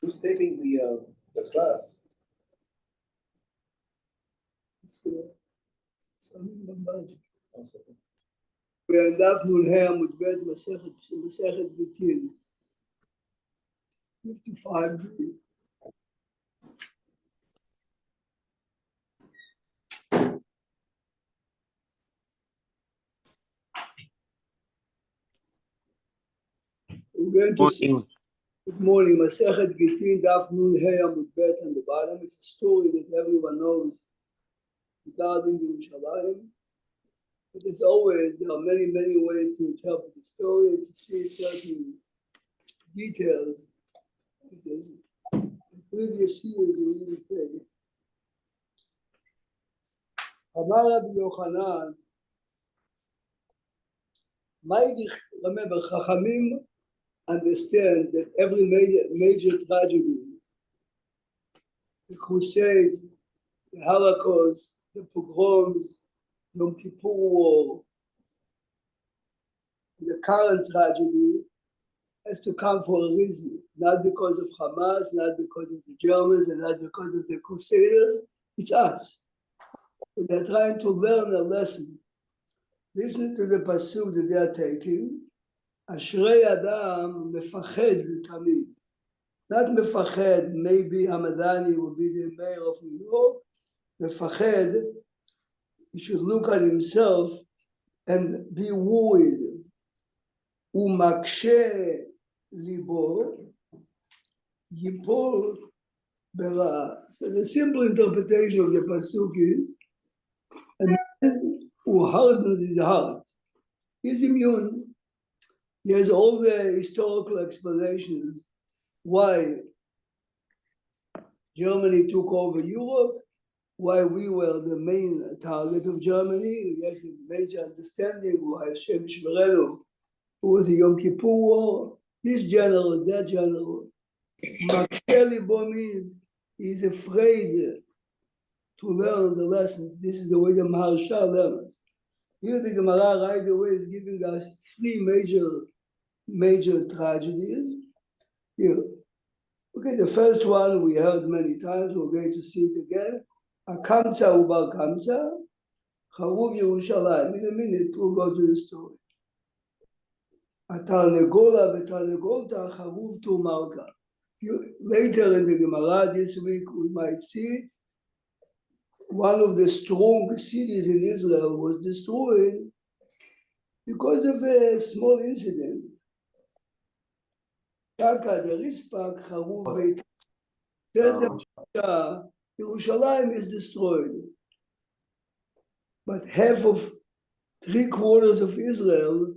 Who's taking the class? דף נ"ה עמוד ב' מסכת גיטין 55. Good morning. Masechet Gittin, Daf Nun Hey Amud Bet on the bottom. It's a story that everyone knows regarding Yerushalayim. But as always, there are many, many ways to interpret the story, to see certain details. Because in previous years, we didn't pay. Amar Rabbi Yochanan, remember, Chachamim understand that every major tragedy, the Crusades, the Holocaust, the pogroms, Yom Kippur War, the current tragedy has to come for a reason, not because of Hamas, not because of the Germans, and not because of the Crusaders. It's us. So they're trying to learn a lesson. Listen to the pasuk that they are taking. Ashrei Adam mefached tamid. Not mefached, maybe Hamadani will be the mayor of New York. Mefached, he should look at himself and be worried. Umakshe libo yipol bera. So the simple interpretation of the pasuk is, and who hardens his heart, he's immune. He has all the historical explanations why Germany took over Europe, why we were the main target of Germany. He has a major understanding why Hashem Shmerenu, who was a Yom Kippur War, this general, that general. Maksheli Bo means he's afraid to learn the lessons. This is the way the Maharsha learns. Here the Gemara right away is giving us three major tragedies. Here, okay, the first one we heard many times, we're going to see it again. Akamtza ubar kamtza, Charuv Yerushalayim. In a minute, we'll go to the story. Atarnegola v'tarnegolta charuv tu malka. Later in the Gemara this week, we might see one of the strong cities in Israel was destroyed because of a small incident. Shaka the Rispak Charuv Beit. Says the Yerushalayim is destroyed. But half of 3/4 of Israel,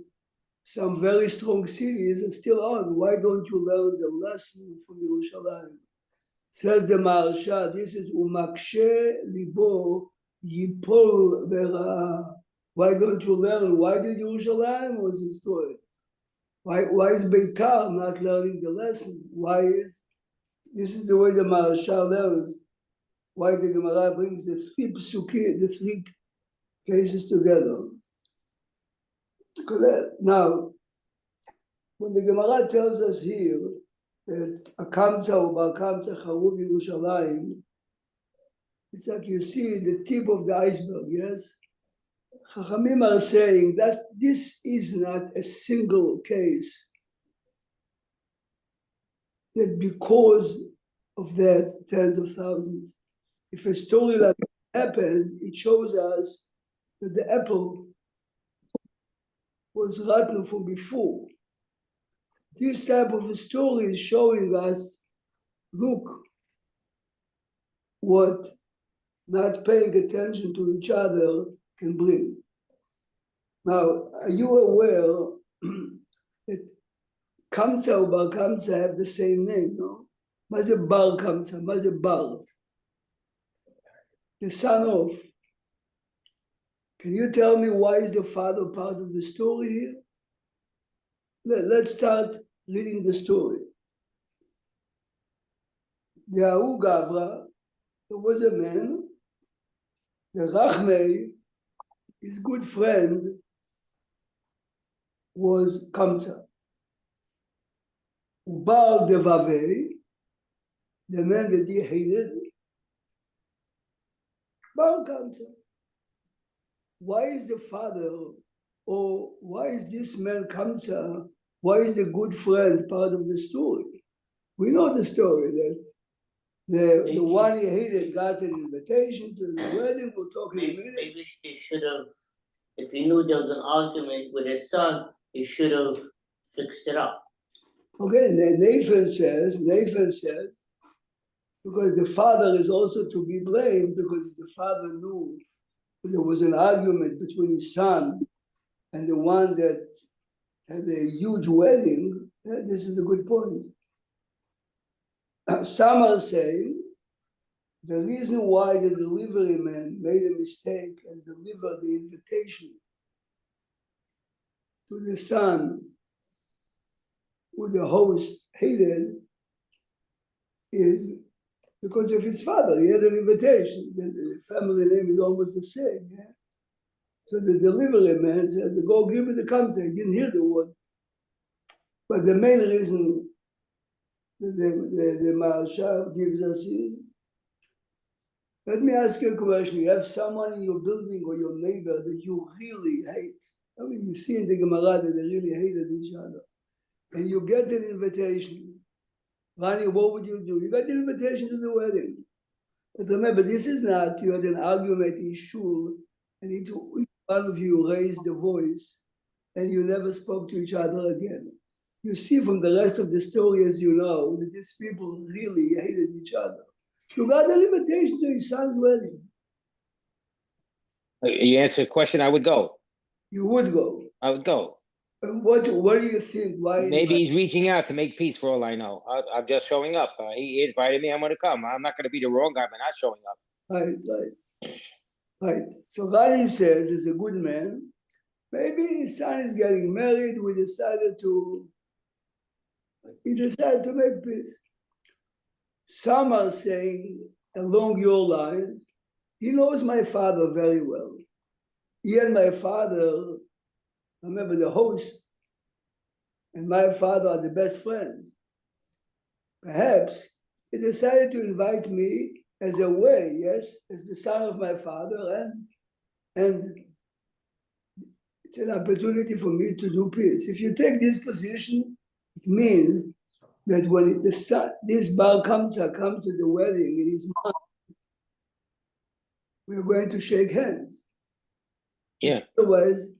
some very strong cities are still on. Why don't you learn the lesson from Yerushalayim? Says the Maharsha, this is Umakshe libo yipol bera. Why don't you learn? Why did Yerushalayim was destroyed? Why is Beitar not learning the lesson? This is the way the Maharsha learns. Why the Gemara brings the three psukim, the three cases together. Now, when the Gemara tells us here that Akamtza ubar kamtza charuv Yerushalayim, it's like you see the tip of the iceberg, yes? Chachamim are saying that this is not a single case, that because of that, tens of thousands. If a story like that happens, it shows us that the apple was rotten from before. This type of a story is showing us, look, what not paying attention to each other can bring. Now, are you aware that Kamtza or Bar Kamtza have the same name, no? Maze Bar Kamtza, Maze Bar. The son of. Can you tell me why is the father part of the story here? Let's start reading the story. The Ahu Gavra, there was a man, the Rachmei, his good friend, was Kamtza. Ubal Devavei, the man that he hated, bowel cancer. Why is the father, or why is this man cancer? Why is the good friend part of the story? We know the story that the one he hated got an invitation to the wedding. We'll talk in a minute. Maybe he should have, if he knew there was an argument with his son, he should have fixed it up. Okay, Nathan says, because the father is also to be blamed, because the father knew there was an argument between his son and the one that had a huge wedding. This is a good point. Some are saying the reason why the delivery man made a mistake and delivered the invitation to the son who the host hated is because of his father. He had an invitation. The family name is almost the same. Yeah? So the delivery man said, go give me the contact. He didn't hear the word. But the main reason that the Maharshal gives us is, let me ask you a question. You have someone in your building or your neighbor that you really hate. I mean, you see in the Gemara that they really hated each other. And you get an invitation. Rani, what would you do? You got an invitation to the wedding. But remember, this is not, you had an argument in shul, and each one of you raised the voice, and you never spoke to each other again. You see from the rest of the story, as you know, that these people really hated each other. You got an invitation to his son's wedding. You answer the question, I would go. You would go. I would go. And what do you think? Why? Maybe he's reaching out to make peace for all I know. I'm just showing up. He invited me, I'm gonna come. I'm not gonna be the wrong guy by not showing up. Right. So Rani says, he's a good man. Maybe his son is getting married. He decided to make peace. Some are saying, along your lines, he knows my father very well. He and my father, remember the host, and my father are the best friends. Perhaps he decided to invite me as a way, yes, as the son of my father, and it's an opportunity for me to do peace. If you take this position, it means that when this Bar Kamsa comes to the wedding in his mind, we're going to shake hands. Yeah. Otherwise,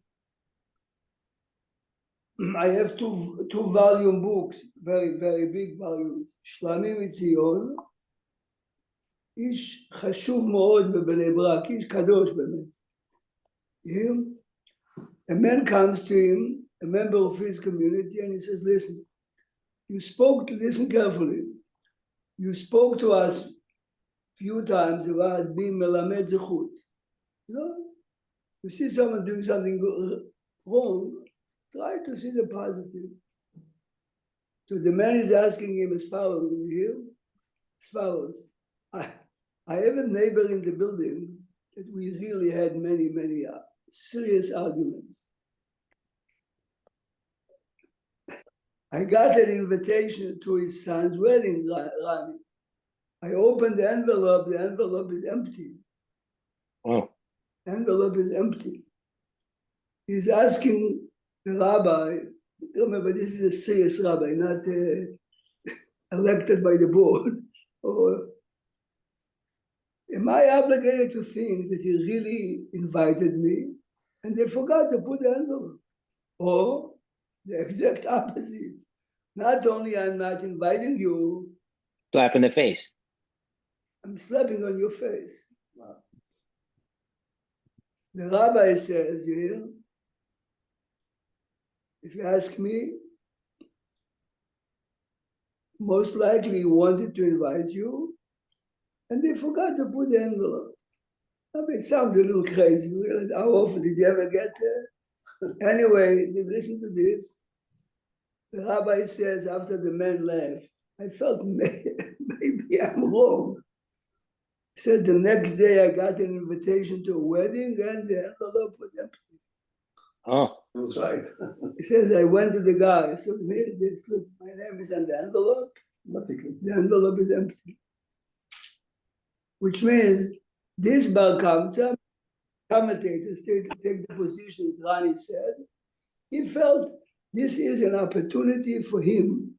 I have two volume books, very, very big volumes. Shlamim Mitzion, איש חשוב מאוד בבני ברק, איש קדוש באמת. A man comes to him, a member of his community, and he says, listen, listen carefully. You spoke to us a few times about being melamed zechut. You know, you see someone doing something wrong, try to see the positive. So the man is asking him as follows, you hear? As follows. I have a neighbor in the building that we really had many, many serious arguments. I got an invitation to his son's wedding, Rani. I opened the envelope is empty. Oh. Envelope is empty. He's asking the rabbi, remember this is a serious rabbi, not elected by the board, or am I obligated to think that he really invited me and they forgot to put the envelope? Or the exact opposite. Not only I'm not inviting you, Slap in the face. I'm slapping on your face. Wow. The rabbi says, you hear? If you ask me, most likely he wanted to invite you, and they forgot to put the envelope. I mean, it sounds a little crazy. You realize how often did you ever get there? Anyway, listen to this. The rabbi says, after the man left, I felt maybe I'm wrong. He says, the next day I got an invitation to a wedding and the envelope was empty. Oh. That's right. He says, I went to the guy. I said, here, this, look, my name is on the envelope. Nothing. The envelope is empty. which means this Bar Kamsa, commentators take the position that Rani said, he felt this is an opportunity for him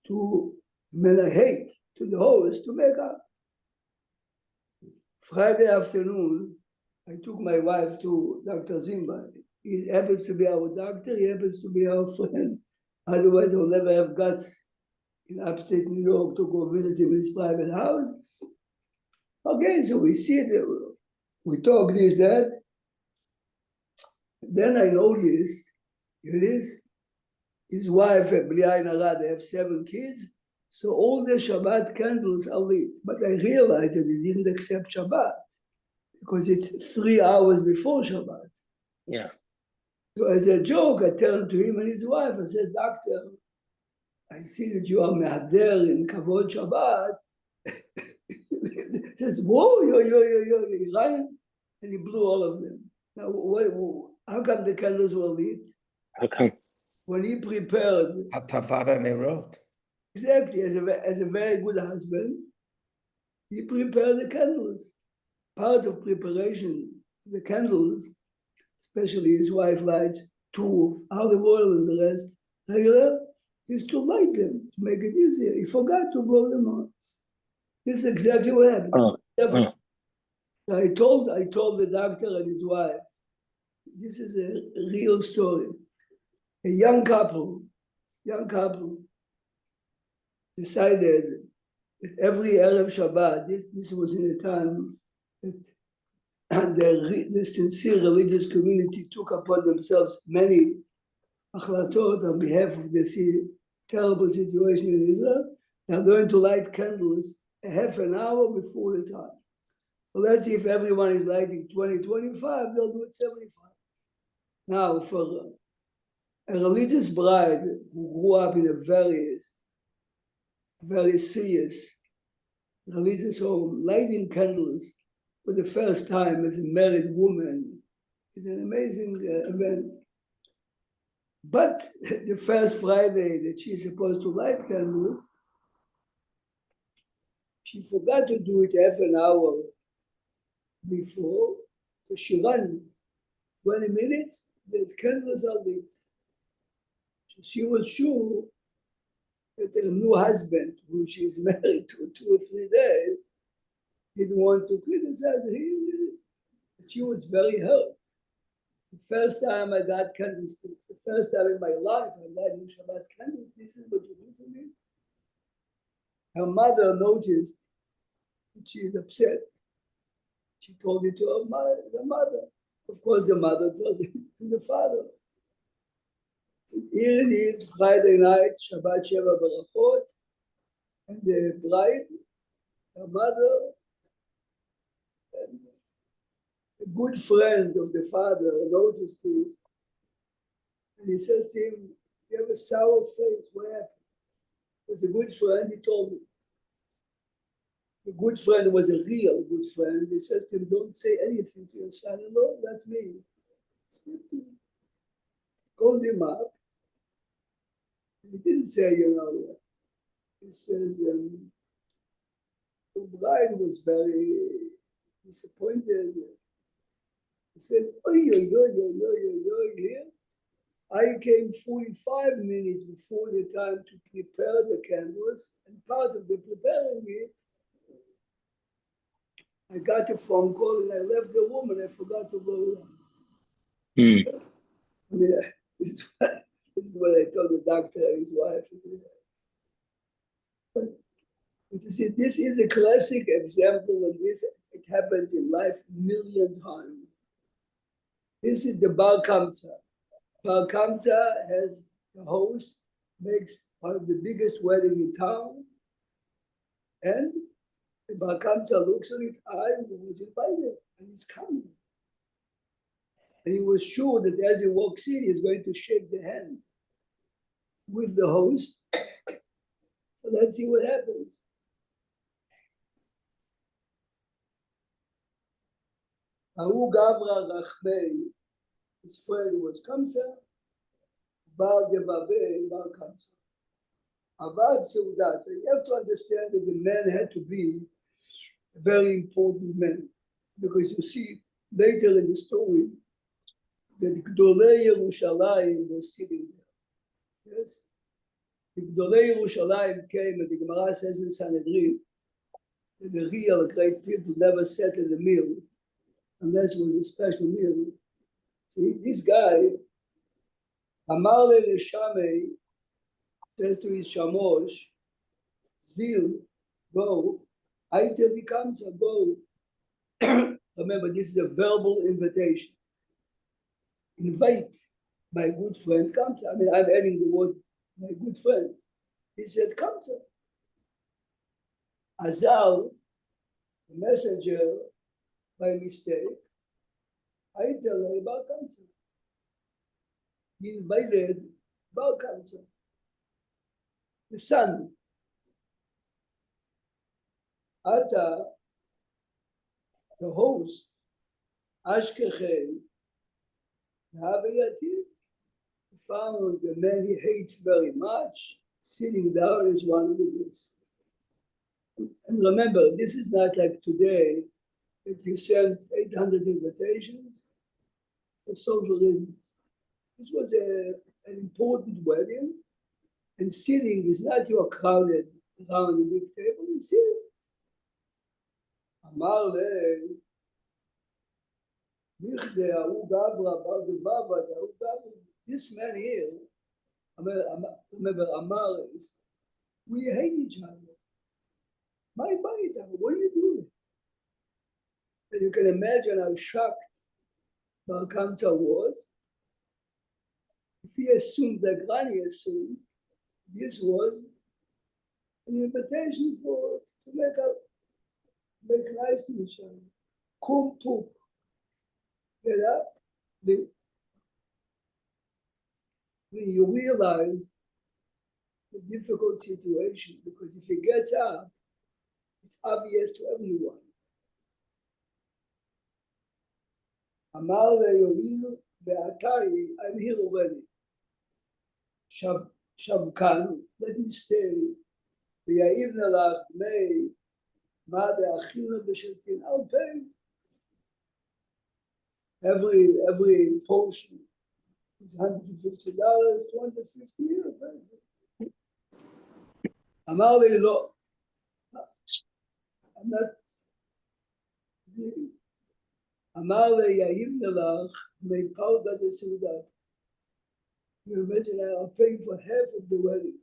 to hate to the host to make up. Friday afternoon, I took my wife to Dr. Zimba. He happens to be our doctor, he happens to be our friend. Otherwise, I'll never have guts in upstate New York to go visit him in his private house. Okay, so we sit, we talk this, that. Then I noticed, here it is, his wife, Bli Ayin Hara, they have 7 kids, so all the Shabbat candles are lit. But I realized that he didn't accept Shabbat because it's 3 hours before Shabbat. Yeah. So as a joke, I turned to him and his wife, I said, Doctor, I see that you are mehader in Kavod Shabbat. He says, whoa, he runs and he blew all of them. Now, how come the candles were lit? How come? When he prepared, Hatavara Nerot. exactly, as a very good husband, he prepared the candles. Part of preparation, the candles, especially his wife lights 2 olive oil and the rest regular, is to light them, to make it easier. He forgot to blow them on. This is exactly what happened. I told the doctor and his wife, this is a real story. A young couple decided that every Erev Shabbat, this was in a time that the sincere religious community took upon themselves many achlatot on behalf of the terrible situation in Israel. They are going to light candles a half an hour before the time. So let's see if everyone is lighting 20, 25, they'll do it 75. Now, for a religious bride who grew up in a very serious religious home, lighting candles for the first time as a married woman is an amazing event. But the first Friday that she's supposed to light candles, she forgot to do it half an hour before, so she runs 20 minutes, the candles are lit. So she was sure that her new husband, who she is married to 2 or 3 days, didn't want to criticize her. She was very hurt. The first time I got candlesticks, the first time in my life I lighted Shabbat candles, this is what you do to me. Her mother noticed that she is upset. She told it to the mother. Of course, the mother tells it to the father. So here it is, Friday night, Shabbat Sheva Barachot, and the bride, her mother, and a good friend of the father noticed him, and he says to him, you have a sour face, what happened? He was a good friend, he told me. The good friend was a real good friend. He says to him, don't say anything to your son-in-law, that's me. Called him up. He didn't say, he says, the bride was very disappointed. He said, here. I came 45 minutes before the time to prepare the candles, and part of the preparing it, I got a phone call and I left the room and I forgot to blow it on. I mean, this is what I told the doctor and his wife. But you see, this is a classic example of this. It happens in life a million times. This is the Bar Kamsa. Bar Kamsa has the host, makes one of the biggest wedding in town, and the Bar Kamsa looks on it, I was invited, and he's coming. And he was sure that as he walks in, he's going to shake the hand with the host. So let's see what happens. Ahu Gavra Rachbei, his friend was Kamsa, Bar Devabe, Bar Kamsa. Avad Seudat. So you have to understand that the man had to be a very important man, because you see later in the story that Gdolei Yerushalayim was sitting there. Yes? The Gdolei Yerushalayim came, and the Gemara says in Sanhedrin that the real great people never sat in the meal unless it was a special meal. See, this guy, Amar le Shamei, says to his Shamosh, Zil, go. Aitel Kamsa, go. Remember, this is a verbal invitation. Invite my good friend Kamsa. I mean, I'm adding the word, my good friend. He said, Kamsa. Azal, the messenger, by mistake, Aitel Bar Kamsa. He invited Bar Kamsa, the son. Ata, the host, Ashkechei, Havayati, found the man he hates very much, sitting down is one of the guests. And remember, this is not like today, that you send 800 invitations for social reasons. This was an important wedding, and sitting is not you are crowded around the big table, you sit. אמר לי, בכדי ההוא גברא, בר דבבא, ההוא גברא. This man here, remember, Amar is, we hate each other. My bite, what are you doing? And you can imagine how shocked Bar Kamsa was. If he assumed, like Rani assumed, this was an invitation to make nice to each other. Kum tuk. Get up. When you realize the difficult situation, because if he gets up, it's obvious to everyone. Amar le'yoil ve'atai, I'm here already. Shavkan, let me stay. Ve'ya'ivna lach mei, ma de'achina b'sheltin, I'll pay. Every portion is $150, $250. Amar le lo, I'm not. Amar le ya'ivna lach mei pauda de seudat. You imagine I'll pay for half of the wedding.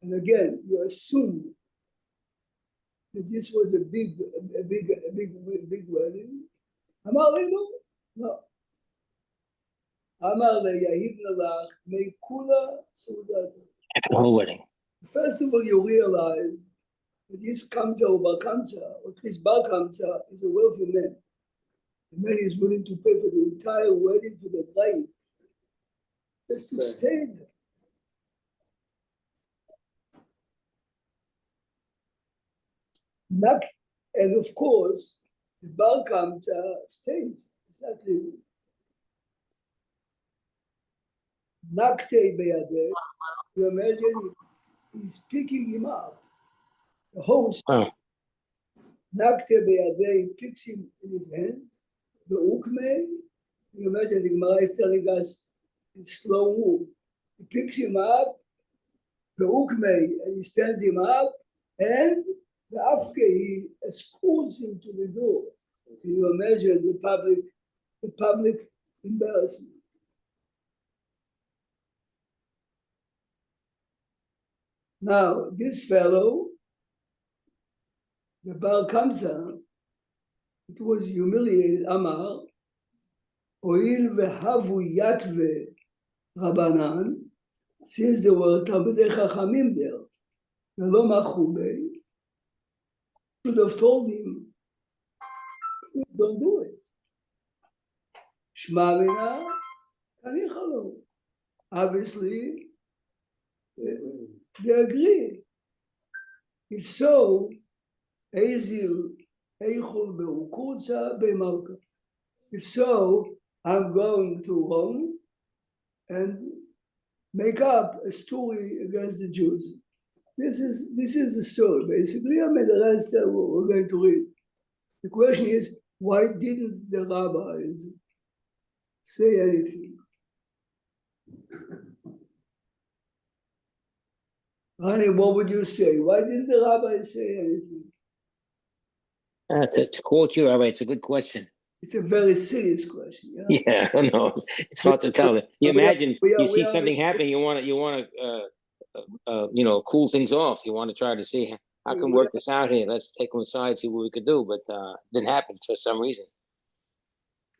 And again, you assume that this was a big wedding. Amar le no. Amar le ya'ivna lach mei kula seudat. The whole wedding. First of all, you realize that this Kamsa or Bar Kamsa, or at least Bar Kamsa, is a wealthy man. The man is willing to pay for the entire wedding for the bride. Just to stay there. And of course, the Bar Kamsa stays. It's not leaving. Nakte beyadeh. You imagine he's picking him up. The host, Nakte beyadeh, picks him in his hands. The ukmei, you imagine the Gemara is telling us in slow move. He picks him up, the ukmei, and he stands him up, and the afke, he escorts him to the door. Can you imagine the public embarrassment? Now, this fellow, the Bar Kamsa, it was humiliated. Amar, Oil vehavu yatve Rabbanan, since there were Talmidei Chachamim there, Velo Machubei, should have told him, please don't do it. Shma mina, kanichalo. Obviously, they agree. If so, Ezil Eichul Be'ukutza Be'malka. If so, I'm going to Rome and make up a story against the Jews. This is the story, basically. I mean, the rest we're going to read. The question is, why didn't the rabbis say anything? Honey, what would you say? Why didn't the rabbis say anything? To quote you, Rabbi, it's a good question. It's a very serious question. Yeah, Yeah, I don't know. It's hard to tell. You imagine we you see are something happen, you want to cool things off. You want to try to see how can we work this out here. Let's take them aside, see what we could do. But didn't happen for some reason.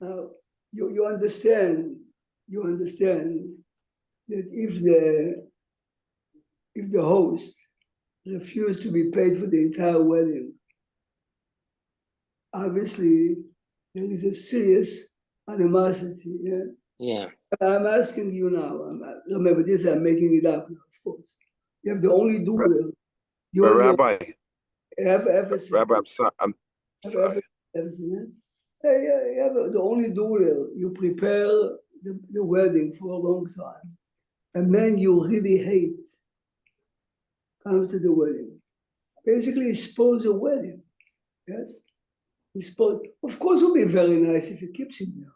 Now, you understand that if the host refused to be paid for the entire wedding, obviously there is a serious animosity. Yeah. Yeah. I'm asking you now. Remember this. I'm making it up now, of course. You have the only doer. Rabbi, Have ever seen? Rabbi, I'm sorry. Ever seen it? Hey, you have the only doer. You prepare the wedding for a long time. A man you really hate comes to the wedding. Basically, he spoils a wedding. Yes? Of course, it would be very nice if he keeps him there.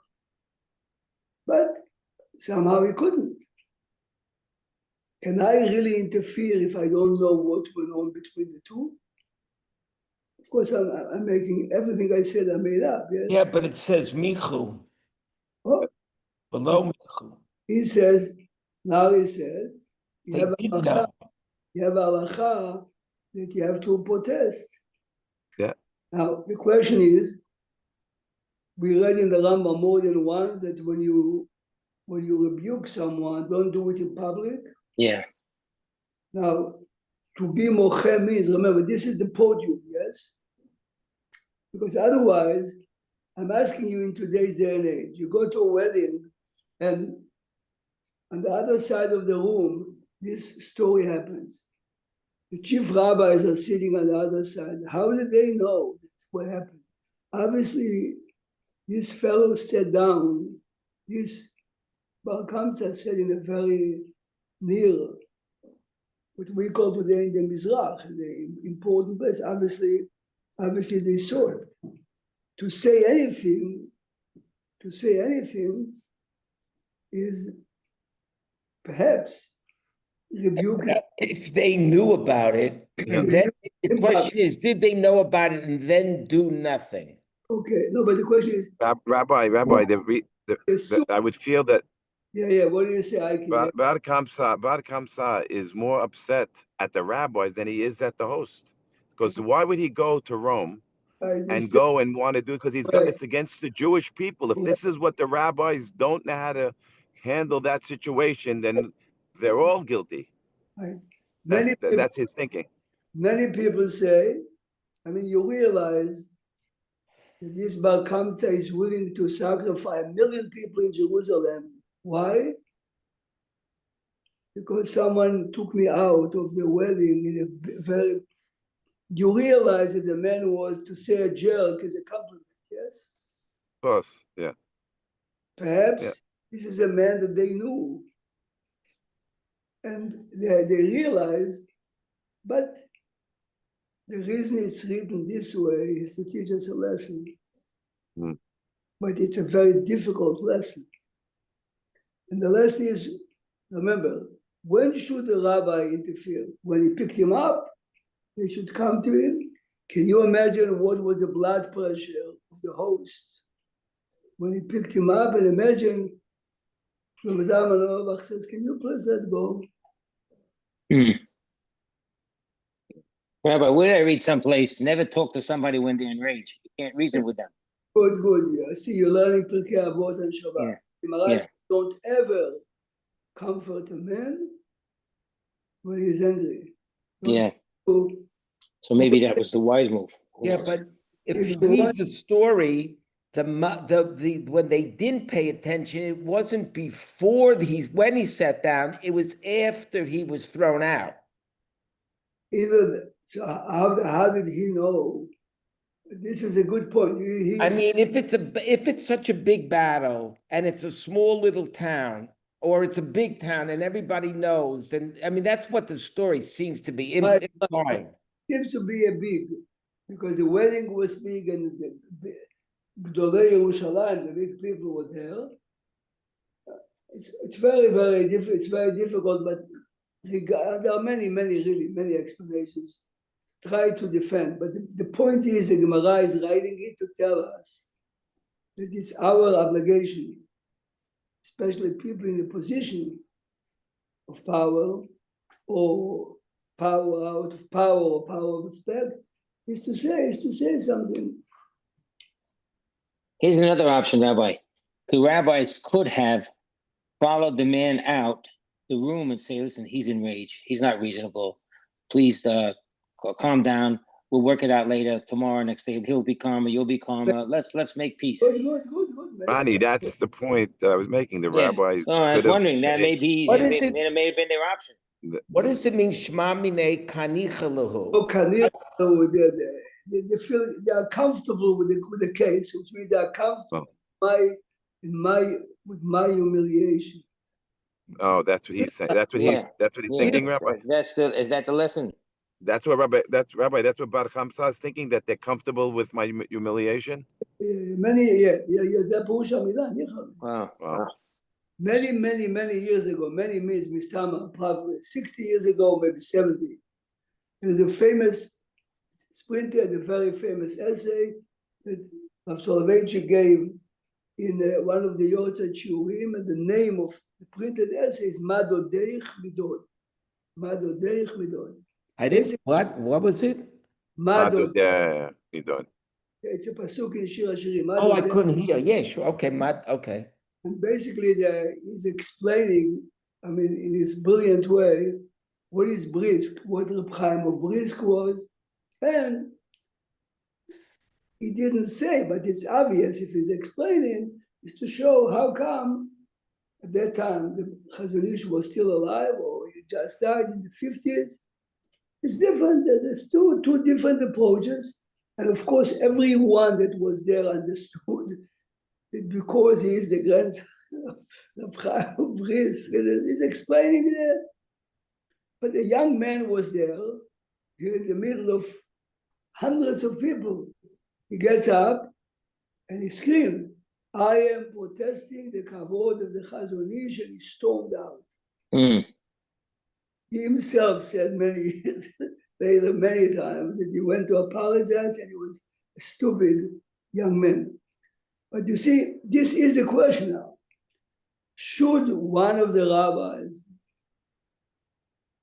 But somehow he couldn't. Can I really interfere if I don't know what went on between the two? Of course, I'm making everything I said I made up. Yes? Yeah, but it says Michu. Oh, Below Michu. he says, you They have did halacha, know. you have halacha that you have to protest. Yeah. Now, the question is, we read in the Rambam more than once that when you rebuke someone, don't do it in public. Yeah. Now, to be moche means, remember, this is the podium, yes? Because otherwise, I'm asking you in today's day and age, you go to a wedding and on the other side of the room, this story happens. The chief rabbis are sitting on the other side. How did they know what happened? Obviously, this fellow sat down, this Bar Kamsa sat in a very near, what we call today in the Mizrach, the important place. Obviously they saw it. To say anything is perhaps rebuking. If they knew about it, and then the question is, did they know about it and then do nothing? Okay, no, but the question is, Rabbi, I would feel that yeah, what do you say, Ike? Bar Kamsa is more upset at the rabbis than he is at the host. Because why would he go to Rome and go and want to do it? Because it's against the Jewish people. If this is what the rabbis don't know how to handle that situation, then they're all guilty. Right. That's his thinking. Many people say, I mean, you realize that this Bar Kamsa is willing to sacrifice 1 million people in Jerusalem. Why? Because someone took me out of the wedding in a very. You realize that the man was, to say a jerk is a compliment, yes? Of course, yeah. Perhaps this is a man that they knew. And they realized, but the reason it's written this way is to teach us a lesson. Mm. But it's a very difficult lesson. And the lesson is, remember, when should the rabbi interfere? When he picked him up, they should come to him. Can you imagine what was the blood pressure of the host when he picked him up? And imagine, Shlomo Zalman Auerbach says, can you please let go? Rabbi, where did I read someplace? Never talk to somebody when they're enraged. You can't reason with them. Good. Yeah. I see you're learning Pirkei Avot and Shabbat. Yeah. Don't ever comfort a man when he's angry. So maybe that was the wise move. Yeah, but if you read the story, when they didn't pay attention, it wasn't before when he sat down, it was after he was thrown out. So how did he know? This is a good point. I mean, if it's such a big battle and it's a small little town, or it's a big town and everybody knows, and I mean, that's what the story seems to be Right. implying. Seems to be a big, because the wedding was big and the Gdolei Yerushalayim, the big people were there. It's very, very difficult. It's very difficult, but there are many explanations. Try to defend, but the point is, the Gemara is writing it to tell us that it's our obligation, especially people in the position of power, or power out of power, or power of respect, is to say something. Here's another option, Rabbi. The rabbis could have followed the man out the room and say, listen, he's enraged. He's not reasonable. Please calm down. We'll work it out later, tomorrow, next day. He'll be calmer, you'll be calmer. Let's make peace. Good. Ronnie, that's the point that I was making. The Yeah. rabbis. No, I was could have wondering, that made- may have been their option. What does it mean, Shema Minei Kanicha Lahu? Oh, they are comfortable with the case, which means they are comfortable with my humiliation. Oh, that's what he's saying. That's what Yeah. that's what he's Yeah. thinking, Rabbi. Is that the lesson? That's what Rabbi. That's what Bar Chamsa is thinking, that they're comfortable with my humiliation. זה פירוש המילה, Wow. Many years ago, many means Mistama, probably 60 years ago, maybe 70. There's a famous sprinter, the very famous essay that Rav Soloveitchik gave in one of the Yortzeit Shiurim, and the name of the printed essay is Madodeich Midod. Madodeich Midod. I didn't, what was it? Madod. Yeah, he done. It's a pasuk in Shir HaShirim. Oh, I couldn't hear. Yeah, sure. Okay, okay. And basically, he's explaining, I mean, in his brilliant way, what is Brisk, what Reb Chaim of Brisk was, and he didn't say, but it's obvious if he's explaining, is to show how come at that time the Chazon Ish was still alive, or he just died in the 50s. It's different. There's two different approaches, and of course, everyone that was there understood that because he is the grandson of Chaim of Brisk, he's explaining that. But a young man was there, here in the middle of hundreds of people. He gets up and he screams, I am protesting the kavod of the Chazon Ish, and he stormed out. He himself said many years later, many times, that he went to apologize and he was a stupid young man. But you see, this is the question now. Should one of the rabbis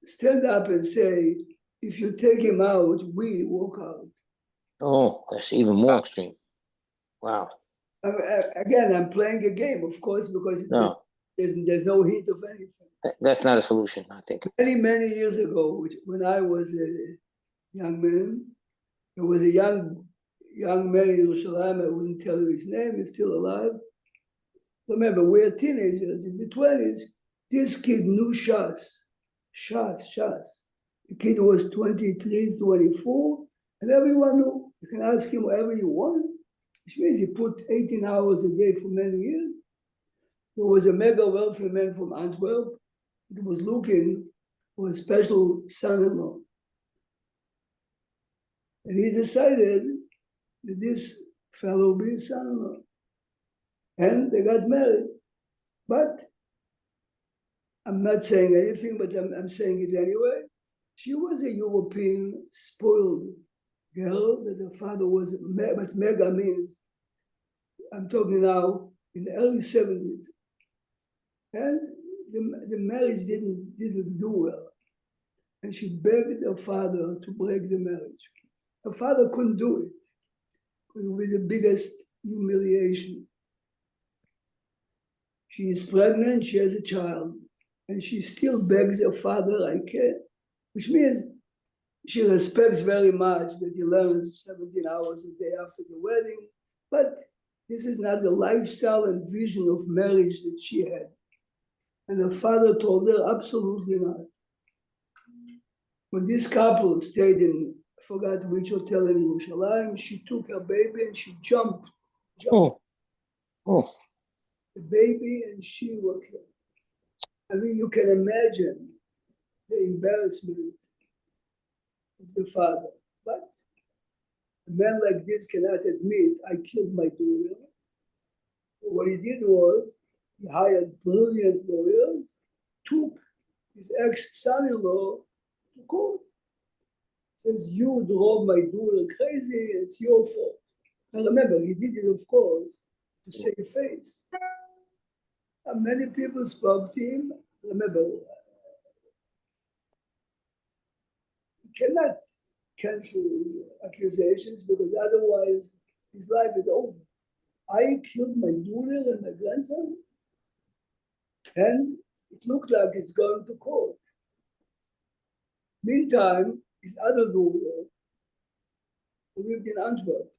stand up and say, if you take him out, we walk out? Oh, that's even more extreme. Wow. Again, I'm playing a game, of course, because there's no hint of anything. That's not a solution, I think. Many years ago, when I was a young man, there was a young man in Yerushalayim, I wouldn't tell you his name, he's still alive. Remember, we're teenagers in the 20s. This kid knew Shas. The kid was 23, 24, and everyone knew. You can ask him whatever you want, which means he put 18 hours a day for many years. There was a mega wealthy man from Antwerp that was looking for a special son-in-law. And he decided that this fellow would be his son-in-law. And they got married. But I'm not saying anything, but I'm saying it anyway. She was a European spoiled girl that her father was, but mega means, I'm talking now in the early 70s. And the marriage didn't do well. And she begged her father to break the marriage. Her father couldn't do it. It would be the biggest humiliation. She is pregnant, she has a child, and she still begs her father, I can't. Which means she respects very much that he learns 17 hours a day after the wedding, but this is not the lifestyle and vision of marriage that she had. And her father told her, absolutely not. When this couple stayed in, I forgot which hotel in Yerushalayim, she took her baby and she jumped. Oh. The baby and she were killed. I mean, you can imagine the embarrassment of the father. But a man like this cannot admit, I killed my daughter. What he did was, he hired brilliant lawyers, took his ex-son-in-law to court. Says, you drove my daughter crazy, it's your fault. Now remember, he did it, of course, to save face. And many people spoke to him. Remember, he cannot cancel his accusations because otherwise his life is over. I killed my daughter and my grandson, and it looked like it's going to court. Meantime, his other daughter, who lived in Antwerp,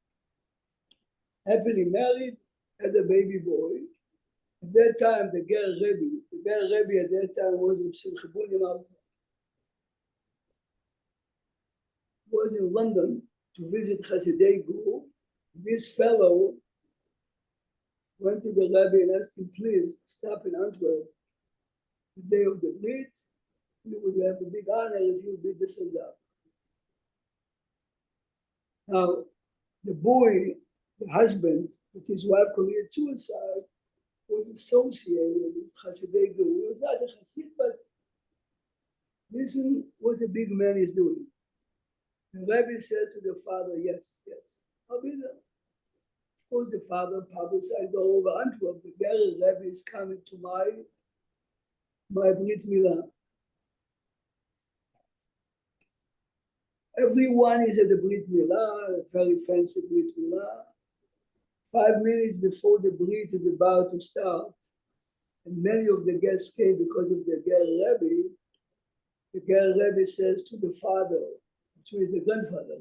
happily married, had a baby boy. At that time, the Ger Rebbe at that time was in Simchibuni Malta. Was in London to visit Hasidei Gur. This fellow went to the Rebbe and asked him, please stop in Antwerp the day of the Brit. You would have a big honor if you did this and that. Now, the boy, the husband, that his wife committed suicide, was associated with Hasidei Gur. He was not a Hasid, but listen what the big man is doing. The Rebbe says to the father, yes, I'll be there. Of course, the father publicized all over Antwerp. The Ger Rebbe is coming to my Brit Milah. Everyone is at the Brit Milah, a very fancy Brit Milah. 5 minutes before the Brit is about to start, and many of the guests came because of the Ger Rebbe. The Ger Rebbe says to the father, which is the grandfather,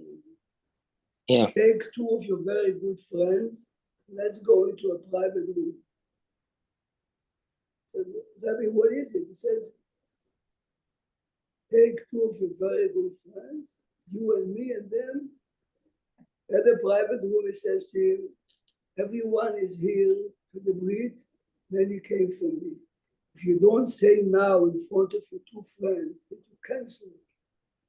Yeah. take 2 of your very good friends, let's go into a private room. Says, Rebbe, what is it? He says, take 2 of your very good friends, you and me and them. At the private room, he says to him, everyone is here to the Brit, many came from me. If you don't say now in front of your 2 friends that you cancel,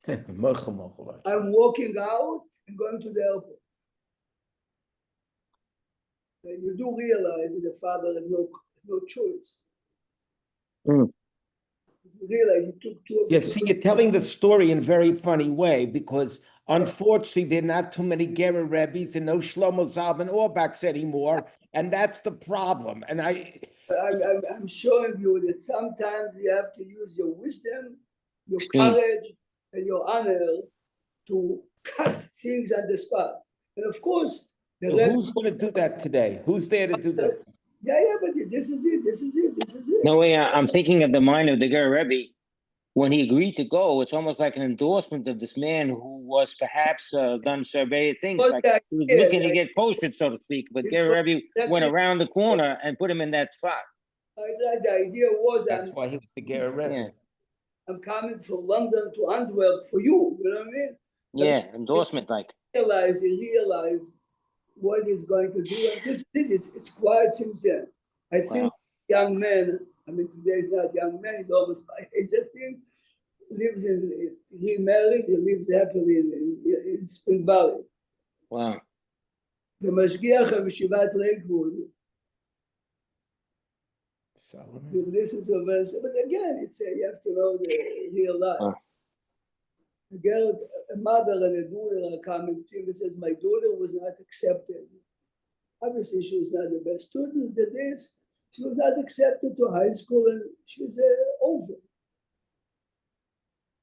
I'm walking out and going to the airport. You do realize that the father had no choice. Mm. You realize he took 2 of Yes, see, you're telling the story in a very funny way because unfortunately there are not too many Gerer Rebbes and no Shlomo Zalman Auerbachs anymore, and that's the problem. And I'm showing you that sometimes you have to use your wisdom, your Mm. courage, and your honor to cut things on the spot. And of course, who's going to do that today? Who's there to do that? Yeah, but this is it. No way. I'm thinking of the mind of the Ger Rebbe. When he agreed to go, it's almost like an endorsement of this man who was perhaps done survey things. Well, Like yeah, he was yeah, looking to yeah. get posted, so to speak. But It's Ger Rebbe went exactly- around the corner and put him in that spot. The idea was That's why he was the Gerer Rebbe. Yeah. I'm coming from London to Antwerp for you. You know what I mean? Yeah, endorsement like. He realized what he's going to do, and this thing it's quiet since then. I think young man. I mean, today is not young man; he's almost my age. I think lives remarried. He lives happily in Spring Valley. Wow. The Mashgiach of Yeshivat Lakewood. You listen to a verse, but again, you have to know the real life. A girl, a mother and a daughter are coming to him and says, my daughter was not accepted. Obviously, she was not the best student at this. She was not accepted to high school and she was over.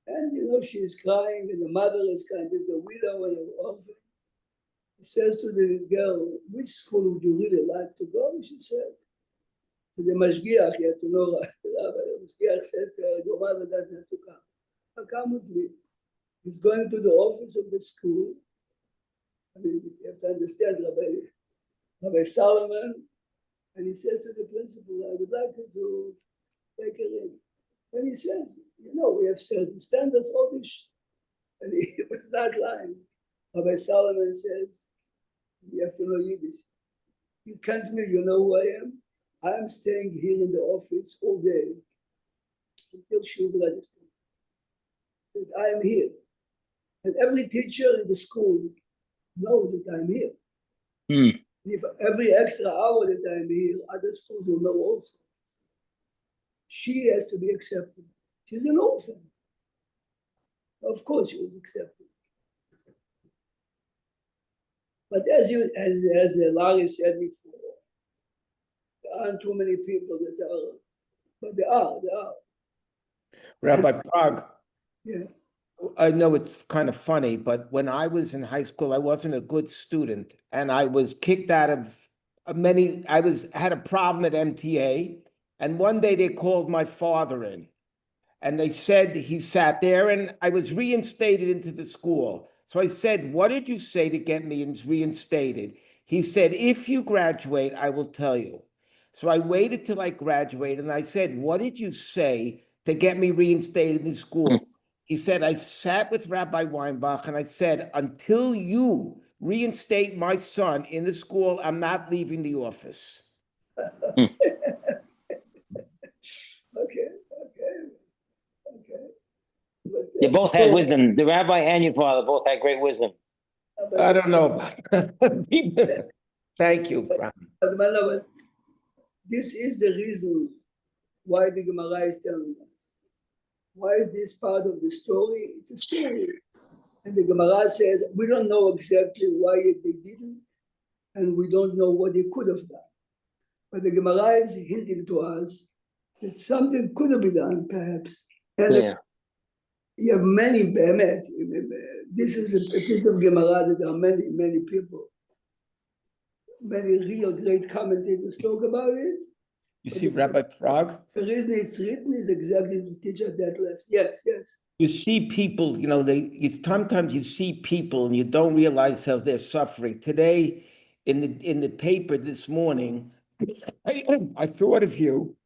And, she's crying and the mother is crying. There's a widow and an orphan. He says to the girl, which school would you really like to go? She says, to the Mashgiach, you have to know, the Mashgiach says to her, your mother doesn't have to come. I'll come with me. He's going to the office of the school. I mean, you have to understand Rabbi Solomon, and he says to the principal, I would like you to take her in. And he says, we have certain standards, all this. And he was not lying. Rabbi Solomon says, you have to know Yiddish. You can't me, you know who I am? I am staying here in the office all day. until she was registered. Says, I am here. And every teacher in the school knows that I'm here. Hmm. And if every extra hour that I'm here, other schools will know also. She has to be accepted. She's an orphan. Of course, she was accepted. But as Larry said before, there aren't too many people that are, but there are. Rabbi Prague, Yeah. I know it's kind of funny, but when I was in high school, I wasn't a good student, and I was kicked out of had a problem at MTA, and one day they called my father in, and they said he sat there, and I was reinstated into the school. So I said, what did you say to get me reinstated? He said, if you graduate, I will tell you. So I waited till I graduated, and I said, what did you say to get me reinstated in school? He said, I sat with Rabbi Weinbach and I said, until you reinstate my son in the school, I'm not leaving the office. Okay. But, They both had wisdom. The rabbi and your father both had great wisdom. I don't know about that. Thank you, Ram. but this is the reason why the Gemara is telling us. Why is this part of the story? It's a story. And the Gemara says, we don't know exactly why they didn't, and we don't know what they could have done. But the Gemara is hinting to us that something could have been done, perhaps. And Yeah. you have many, this is a piece of Gemara that there are many people, many real great commentators talk about it. You see, Rabbi Prague? The reason it's written is exactly to teach us that lesson. Yes. You see people, sometimes you see people and you don't realize how they're suffering. Today, in the paper this morning, I thought of you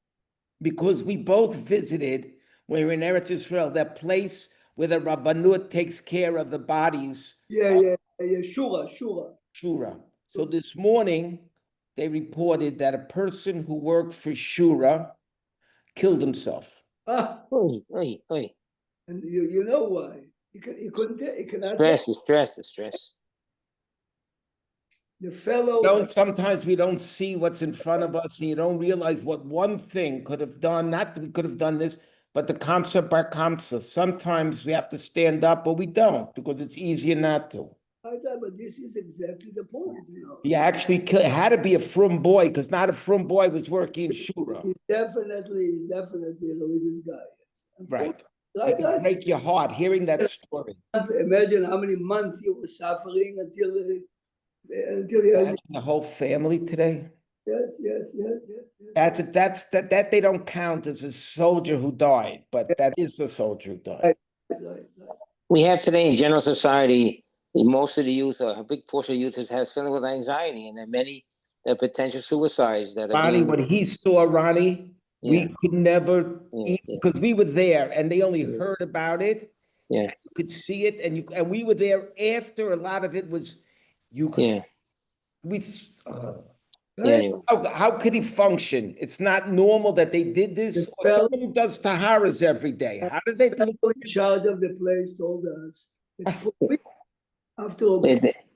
because we both visited, when we were in Eretz Israel, that place where the Rabbanut takes care of the bodies. Yeah, Shura. Shura. So this morning, they reported that a person who worked for Shura killed himself. Oy. And you know why? He cannot. Stress. The fellow. Sometimes we don't see what's in front of us, and you don't realize what one thing could have done. Not that we could have done this, but the kamsa bar kamsa. Sometimes we have to stand up, but we don't because it's easier not to. But this is exactly the point, He actually had to be a frum boy because not a frum boy was working in Shura. He's definitely a religious guy. Right. Like it can break your heart hearing that story. Imagine how many months he was suffering until he had. Imagine the whole family today. Yes. That they don't count as a soldier who died, but that is a soldier who died. Right. We have today in general society, most of the youth, or a big portion of youth, has feeling with anxiety, and there are many potential suicides that are Ronnie, when he saw Ronnie, we could never, because we were there and they only heard about it. Yeah. You could see it, and we were there after a lot of it was, you could, Anyway. How could he function? It's not normal that they did this. Someone who does taharas every day. How did they do? In charge of the place told us that after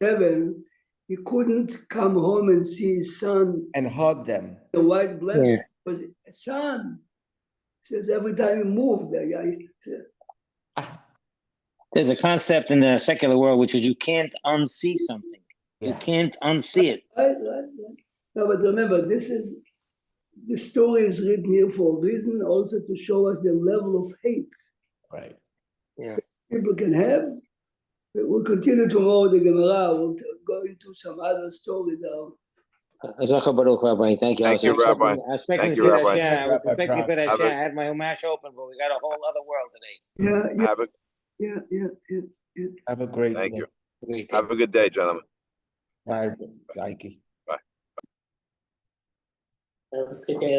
7, he couldn't come home and see his son and hug them. The white blanket was a son. He says every time he moved, there's a concept in the secular world which is you can't unsee something. You can't unsee it. Right. No, but remember, the story is written here for a reason, also to show us the level of hate. Right. Yeah. People can have. We'll continue tomorrow the Gemara. We'll go into some other stories now. Rabbi. Thank you. Thank you, Rabbi. Thank you, Rabbi. I had my own match open, but we got a whole other world today. Yeah. Have a great day. Thank you. Have a good day, gentlemen. Bye, Zyke. Bye. Good day,